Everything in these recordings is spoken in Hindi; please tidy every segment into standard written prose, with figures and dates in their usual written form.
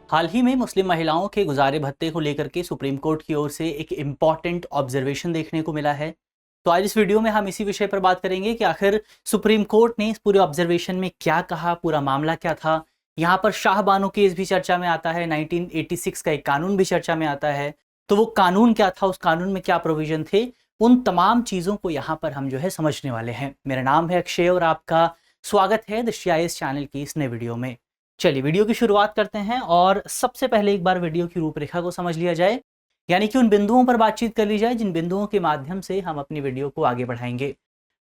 हाल ही में मुस्लिम महिलाओं के गुजारे भत्ते को लेकर के सुप्रीम कोर्ट की ओर से एक इम्पॉर्टेंट ऑब्जर्वेशन देखने को मिला है। तो आज इस वीडियो में हम इसी विषय पर बात करेंगे कि आखिर सुप्रीम कोर्ट ने इस पूरे ऑब्जर्वेशन में क्या कहा, पूरा मामला क्या था। यहाँ पर शाहबानो केस भी चर्चा में आता है, 1986 का एक कानून भी चर्चा में आता है। तो वो कानून क्या था, उस कानून में क्या प्रोविजन थे, उन तमाम चीज़ों को यहाँ पर हम जो है समझने वाले हैं। मेरा नाम है अक्षय और आपका स्वागत है द CIS चैनल की इस नए वीडियो में। चलिए वीडियो की शुरुआत करते हैं और सबसे पहले एक बार वीडियो की रूपरेखा को समझ लिया जाए, यानी कि उन बिंदुओं पर बातचीत कर ली जाए जिन बिंदुओं के माध्यम से हम अपनी वीडियो को आगे बढ़ाएंगे।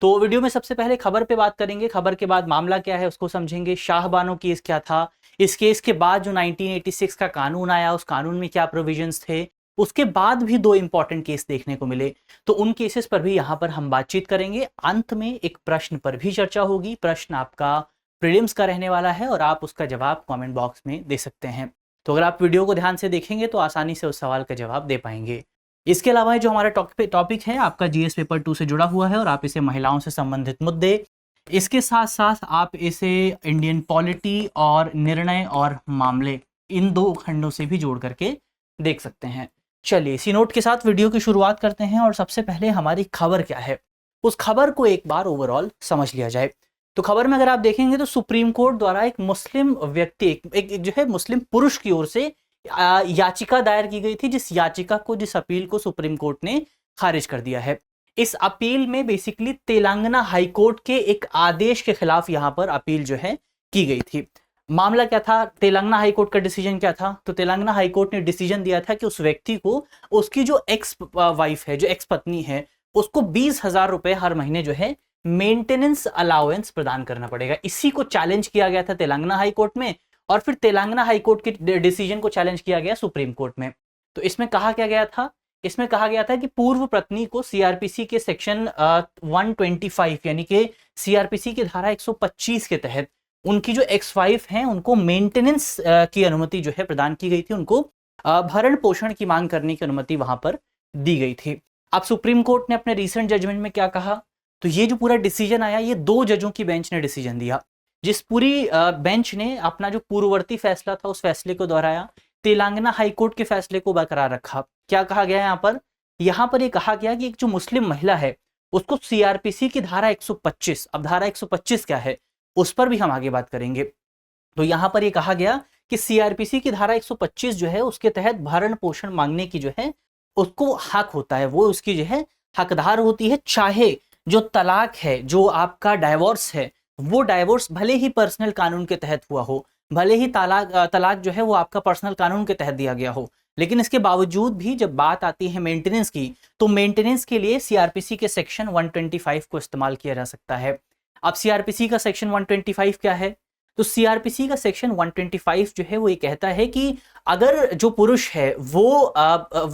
तो वीडियो में सबसे पहले खबर पे बात करेंगे, खबर के बाद मामला क्या है उसको समझेंगे, शाहबानो केस क्या था, इस केस के बाद जो 1986 का कानून आया उस कानून में क्या प्रोविजंस थे, उसके बाद भी दो इंपॉर्टेंट केस देखने को मिले तो उन केसेस पर भी यहाँ पर हम बातचीत करेंगे। अंत में एक प्रश्न पर भी चर्चा होगी, प्रश्न आपका प्रीलिम्स का रहने वाला है और आप उसका जवाब कमेंट बॉक्स में दे सकते हैं। तो अगर आप वीडियो को ध्यान से देखेंगे तो आसानी से उस सवाल का जवाब दे पाएंगे। इसके अलावा जो हमारा टॉपिक है आपका GS पेपर 2 से जुड़ा हुआ है और आप इसे महिलाओं से संबंधित मुद्दे, इसके साथ साथ आप इसे इंडियन पॉलिटी और निर्णय और मामले, इन दो खंडों से भी जोड़ करके देख सकते हैं। चलिए इसी नोट के साथ वीडियो की शुरुआत करते हैं और सबसे पहले हमारी खबर क्या है उस खबर को एक बार ओवरऑल समझ लिया जाए। तो खबर में अगर आप देखेंगे तो सुप्रीम कोर्ट द्वारा एक मुस्लिम व्यक्ति, एक जो है मुस्लिम पुरुष की ओर से याचिका दायर की गई थी, जिस अपील को सुप्रीम कोर्ट ने खारिज कर दिया है। इस अपील में बेसिकली तेलंगाना हाईकोर्ट के एक आदेश के खिलाफ यहाँ पर अपील जो है की गई थी। मामला क्या था, तेलंगाना हाईकोर्ट का डिसीजन क्या था, तो तेलंगाना हाईकोर्ट ने डिसीजन दिया था कि उस व्यक्ति को उसकी जो एक्स वाइफ है, जो एक्स पत्नी है, उसको 20,000 रुपए हर महीने जो है मेंटेनेंस अलाउंस प्रदान करना पड़ेगा। इसी को चैलेंज किया गया था तेलंगाना हाईकोर्ट में और फिर तेलंगाना हाईकोर्ट के डिसीजन को चैलेंज किया गया सुप्रीम कोर्ट में। तो इसमें कहा क्या गया था, इसमें कहा गया था कि पूर्व पत्नी को CRPC के सेक्शन 125 यानी कि CRPC की धारा 125 के तहत उनकी जो एक्स वाइफ हैं उनको मेंटेनेंस की अनुमति जो है प्रदान की गई थी, उनको भरण पोषण की मांग करने की अनुमति वहां पर दी गई थी। अब सुप्रीम कोर्ट ने अपने रिसेंट जजमेंट में क्या कहा, तो ये जो पूरा डिसीजन आया ये 2 जजों की बेंच ने डिसीजन दिया। जिस पूरी बेंच ने अपना जो पूर्ववर्ती फैसला था उस फैसले को दोहराया, तेलंगाना हाईकोर्ट के फैसले को बरकरार रखा। क्या कहा गया यहाँ पर ये कहा गया कि एक जो मुस्लिम महिला है उसको CRPC की धारा 125, अब धारा 125 क्या है उस पर भी हम आगे बात करेंगे। तो यहाँ पर ये कहा गया कि CRPC की धारा 125 जो है उसके तहत भरण पोषण मांगने की जो है उसको हक होता है, वो उसकी जो है हकदार होती है, चाहे जो तलाक है, जो आपका डाइवोर्स है, वो डाइवोर्स भले ही पर्सनल कानून के तहत हुआ हो, भले ही तलाक जो है वो आपका पर्सनल कानून के तहत दिया गया हो, लेकिन इसके बावजूद भी जब बात आती है मेंटेनेंस की तो मेंटेनेंस के लिए CRPC के सेक्शन 125 को इस्तेमाल किया जा सकता है। अब CRPC का सेक्शन 125 क्या है, तो CRPC का सेक्शन 125 जो है वो ये कहता है कि अगर जो पुरुष है वो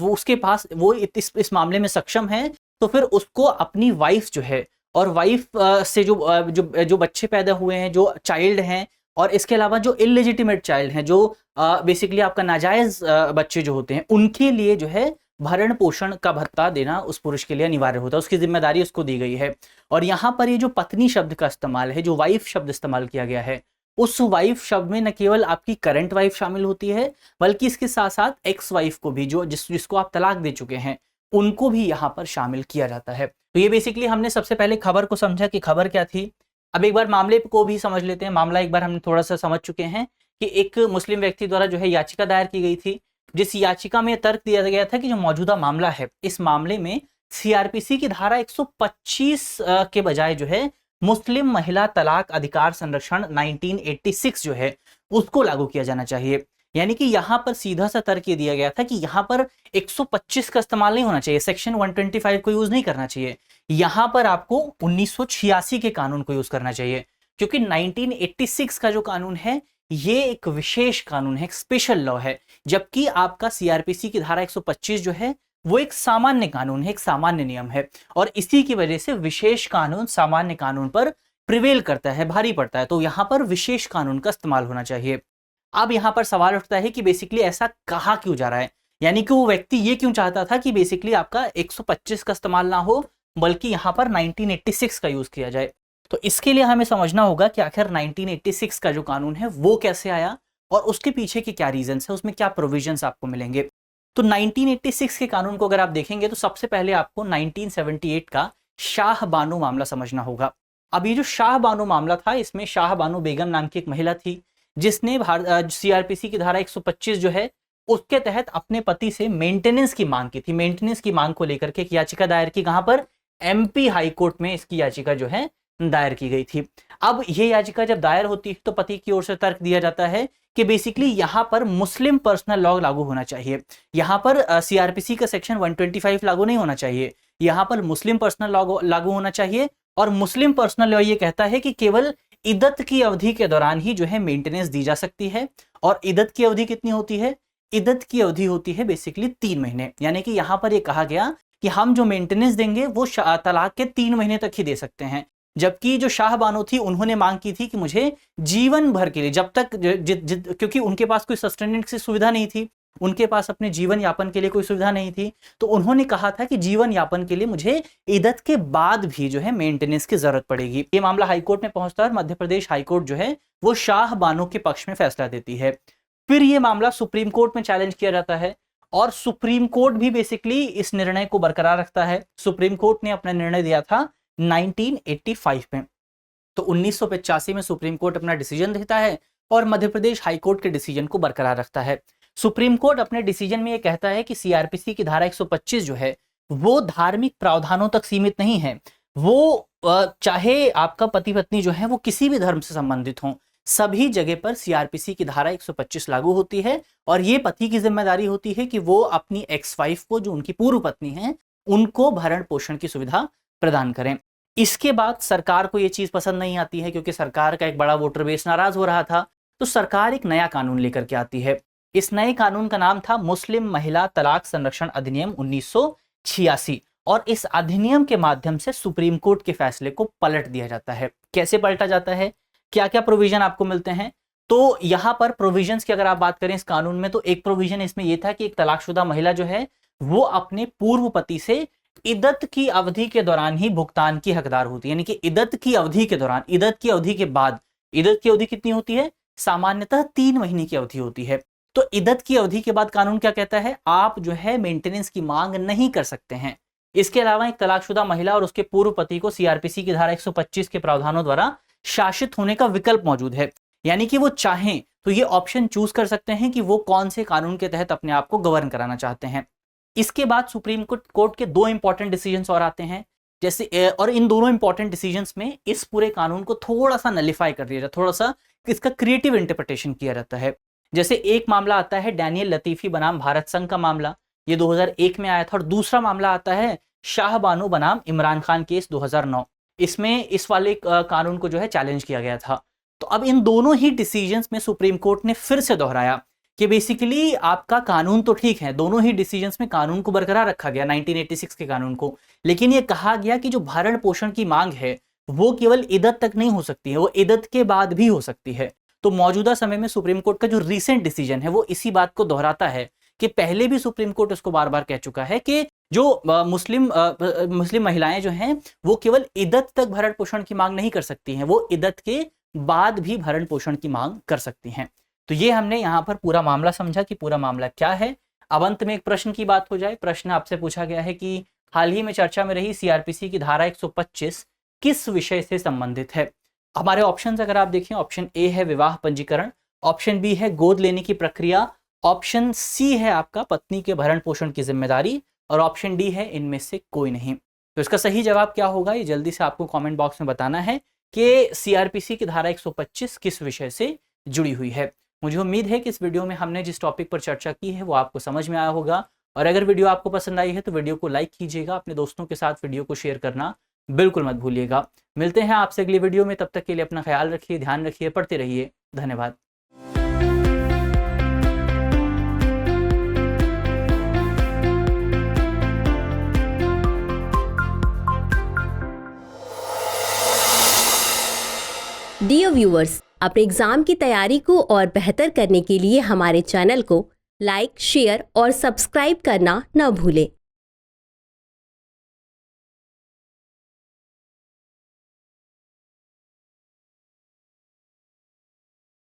उसके पास वो इस मामले में सक्षम है तो फिर उसको अपनी वाइफ जो है और वाइफ से जो बच्चे पैदा हुए हैं, जो चाइल्ड हैं, और इसके अलावा जो इलिजिटिमेट चाइल्ड हैं, जो बेसिकली आपका नाजायज बच्चे जो होते हैं, उनके लिए जो है भरण पोषण का भत्ता देना उस पुरुष के लिए अनिवार्य होता है, उसकी जिम्मेदारी उसको दी गई है। और यहाँ पर ये जो पत्नी शब्द का इस्तेमाल है, जो वाइफ शब्द इस्तेमाल किया गया है, उस वाइफ शब्द में न केवल आपकी करंट वाइफ शामिल होती है बल्कि इसके साथ साथ एक्स वाइफ को भी, जिसको आप तलाक दे चुके हैं, उनको भी यहाँ पर शामिल किया जाता है। तो ये बेसिकली हमने सबसे पहले खबर को समझा कि खबर क्या थी। अब एक बार मामले को भी समझ लेते हैं। मामला एक बार हमने थोड़ा सा समझ चुके हैं कि एक मुस्लिम व्यक्ति द्वारा जो है याचिका दायर की गई थी, जिस याचिका में तर्क दिया गया था कि जो मौजूदा मामला है इस मामले में CRPC की धारा 125 के बजाय जो है मुस्लिम महिला तलाक अधिकार संरक्षण 1986 जो है उसको लागू किया जाना चाहिए। यानी कि यहाँ पर सीधा सा तर्क ये दिया गया था कि यहाँ पर 125 का इस्तेमाल नहीं होना चाहिए, सेक्शन 125 को यूज नहीं करना चाहिए, यहाँ पर आपको 1986 के कानून को यूज करना चाहिए, क्योंकि 1986 का जो कानून है ये एक विशेष कानून है, एक स्पेशल लॉ है, जबकि आपका CRPC की धारा 125 जो है वो एक सामान्य कानून है, एक सामान्य नियम है, और इसी की वजह से विशेष कानून सामान्य कानून पर प्रिवेल करता है, भारी पड़ता है। तो यहाँ पर विशेष कानून का इस्तेमाल होना चाहिए। अब यहाँ पर सवाल उठता है कि बेसिकली ऐसा कहा क्यों जा रहा है, यानी कि वो व्यक्ति ये क्यों चाहता था कि बेसिकली आपका 125 का इस्तेमाल ना हो बल्कि यहाँ पर 1986 का यूज किया जाए। तो इसके लिए हमें समझना होगा कि आखिर 1986 का जो कानून है वो कैसे आया और उसके पीछे के क्या रीजंस है, उसमें क्या प्रोविजंस आपको मिलेंगे। तो 1986 के कानून को अगर आप देखेंगे तो सबसे पहले आपको 1978 का शाह बानो मामला समझना होगा। अब ये जो शाह बानो मामला था, इसमें शाह बानो बेगम नाम की एक महिला थी जिसने सीआरपीसी की धारा 125 जो है उसके तहत अपने पति से मेंटेनेंस की मांग की थी। मेंटेनेंस की मांग को लेकर के एक याचिका दायर की, कहां पर, एमपी हाई कोर्ट में इसकी याचिका जो है दायर की गई थी। अब ये याचिका जब दायर होती है तो पति की ओर से तर्क दिया जाता है कि बेसिकली यहां पर मुस्लिम पर्सनल लॉ लागू होना चाहिए, यहां पर सीआरपीसी का सेक्शन 125 लागू नहीं होना चाहिए, यहां पर मुस्लिम पर्सनल लॉ लागू होना चाहिए। और मुस्लिम पर्सनल लॉ ये कहता है कि केवल इद्दत की अवधि के दौरान ही जो है मेंटेनेंस दी जा सकती है। और इद्दत की अवधि कितनी होती है, इद्दत की अवधि होती है बेसिकली 3 महीने। यानी कि यहां पर ये कहा गया कि हम जो मेंटेनेंस देंगे वो तलाक के 3 महीने तक ही दे सकते हैं। जबकि जो शाह बानो थी उन्होंने मांग की थी कि मुझे जीवन भर के लिए, जब तक क्योंकि उनके पास कोई सस्टेनेंस की सुविधा नहीं थी, उनके पास अपने जीवन यापन के लिए कोई सुविधा नहीं थी, तो उन्होंने कहा था कि जीवन यापन के लिए मुझे इद्दत के बाद भी जो है मेंटेनेंस की जरूरत पड़ेगी। ये मामला हाईकोर्ट में पहुंचता है और मध्य प्रदेश हाईकोर्ट जो है वो शाह बानो के पक्ष में फैसला देती है। फिर ये मामला सुप्रीम कोर्ट में चैलेंज किया जाता है और सुप्रीम कोर्ट भी बेसिकली इस निर्णय को बरकरार रखता है। सुप्रीम कोर्ट ने अपना निर्णय दिया था 1985 में। तो 1985 में सुप्रीम कोर्ट अपना डिसीजन देता है और मध्य प्रदेश हाईकोर्ट के डिसीजन को बरकरार रखता है। सुप्रीम कोर्ट अपने डिसीजन में यह कहता है कि सीआरपीसी की धारा 125 जो है वो धार्मिक प्रावधानों तक सीमित नहीं है। वो चाहे आपका पति पत्नी जो है वो किसी भी धर्म से संबंधित हो, सभी जगह पर सीआरपीसी की धारा 125 लागू होती है। और ये पति की जिम्मेदारी होती है कि वो अपनी एक्स वाइफ को, जो उनकी पूर्व पत्नी है, उनको भरण पोषण की सुविधा प्रदान करें। इसके बाद सरकार को यह चीज पसंद नहीं आती है, क्योंकि सरकार का एक बड़ा वोटर बेस नाराज हो रहा था, तो सरकार एक नया कानून लेकर के आती है। इस नए कानून का नाम था मुस्लिम महिला तलाक संरक्षण अधिनियम 1986। और इस अधिनियम के माध्यम से सुप्रीम कोर्ट के फैसले को पलट दिया जाता है। कैसे पलटा जाता है, क्या क्या प्रोविजन आपको मिलते हैं, तो यहां पर प्रोविजंस की अगर आप बात करें इस कानून में, तो एक प्रोविजन इसमें यह था कि एक तलाकशुदा महिला जो है वो अपने पूर्व पति से इद्दत की अवधि के दौरान ही भुगतान की हकदार होती है। यानी कि इद्दत की अवधि के दौरान, इद्दत की अवधि के बाद, इद्दत की अवधि कितनी होती है, सामान्यतः 3 महीने की अवधि होती है। तो इद्दत की अवधि के बाद कानून क्या कहता है, आप जो है मेंटेनेंस की मांग नहीं कर सकते हैं। इसके अलावा एक तलाकशुदा महिला और उसके पूर्व पति को सीआरपीसी की धारा 125 के प्रावधानों द्वारा शासित होने का विकल्प मौजूद है। यानी कि वो चाहें तो ये ऑप्शन चूज कर सकते हैं कि वो कौन से कानून के तहत अपने आप को गवर्न कराना चाहते हैं। इसके बाद सुप्रीम कोर्ट के 2 इंपॉर्टेंट डिसीजंस और आते हैं, जैसे और इन दोनों इंपॉर्टेंट डिसीजंस में इस पूरे कानून को थोड़ा सा नलिफाई कर दिया जाता है, थोड़ा सा इसका क्रिएटिव इंटरप्रिटेशन किया जाता है। जैसे एक मामला आता है डैनियल लतीफी बनाम भारत संघ का मामला, ये 2001 में आया था। और दूसरा मामला आता है शाह बानो बनाम इमरान खान केस 2009। इसमें इस वाले कानून को जो है चैलेंज किया गया था। तो अब इन दोनों ही डिसीजंस में सुप्रीम कोर्ट ने फिर से दोहराया कि बेसिकली आपका कानून तो ठीक है, दोनों ही डिसीजंस में कानून को बरकरार रखा गया 1986 के कानून को, लेकिन ये कहा गया कि जो भरण पोषण की मांग है वो केवल इद्दत तक नहीं हो सकती है, वो इद्दत के बाद भी हो सकती है। तो मौजूदा समय में सुप्रीम कोर्ट का जो रिसेंट डिसीजन है वो इसी बात को दोहराता है कि पहले भी सुप्रीम कोर्ट इसको बार बार कह चुका है कि जो मुस्लिम महिलाएं जो हैं वो केवल इद्दत तक भरण पोषण की मांग नहीं कर सकती हैं, वो इद्दत के बाद भी भरण पोषण की मांग कर सकती हैं। तो ये हमने यहाँ पर पूरा मामला समझा कि पूरा मामला क्या है। अब अंत में एक प्रश्न की बात हो जाए। प्रश्न आपसे पूछा गया है कि हाल ही में चर्चा में रही सीआरपीसी की धारा 125 किस विषय से संबंधित है। हमारे ऑप्शंस अगर आप देखें, ऑप्शन ए है विवाह पंजीकरण, ऑप्शन बी है गोद लेने की प्रक्रिया, ऑप्शन सी है आपका पत्नी के भरण पोषण की जिम्मेदारी, और ऑप्शन डी है इनमें से कोई नहीं। तो इसका सही जवाब क्या होगा ये जल्दी से आपको कमेंट बॉक्स में बताना है कि सीआरपीसी की धारा 125 किस विषय से जुड़ी हुई है। मुझे उम्मीद है कि इस वीडियो में हमने जिस टॉपिक पर चर्चा की है वो आपको समझ में आया होगा। और अगर वीडियो आपको पसंद आई है तो वीडियो को लाइक कीजिएगा, अपने दोस्तों के साथ वीडियो को शेयर करना बिल्कुल मत भूलिएगा। मिलते हैं आपसे अगली वीडियो में, तब तक के लिए अपना ख्याल रखिए, ध्यान रखिए, पढ़ते रहिए। धन्यवाद। डियर व्यूअर्स, अपने एग्जाम की तैयारी को और बेहतर करने के लिए हमारे चैनल को लाइक, शेयर और सब्सक्राइब करना न भूलें।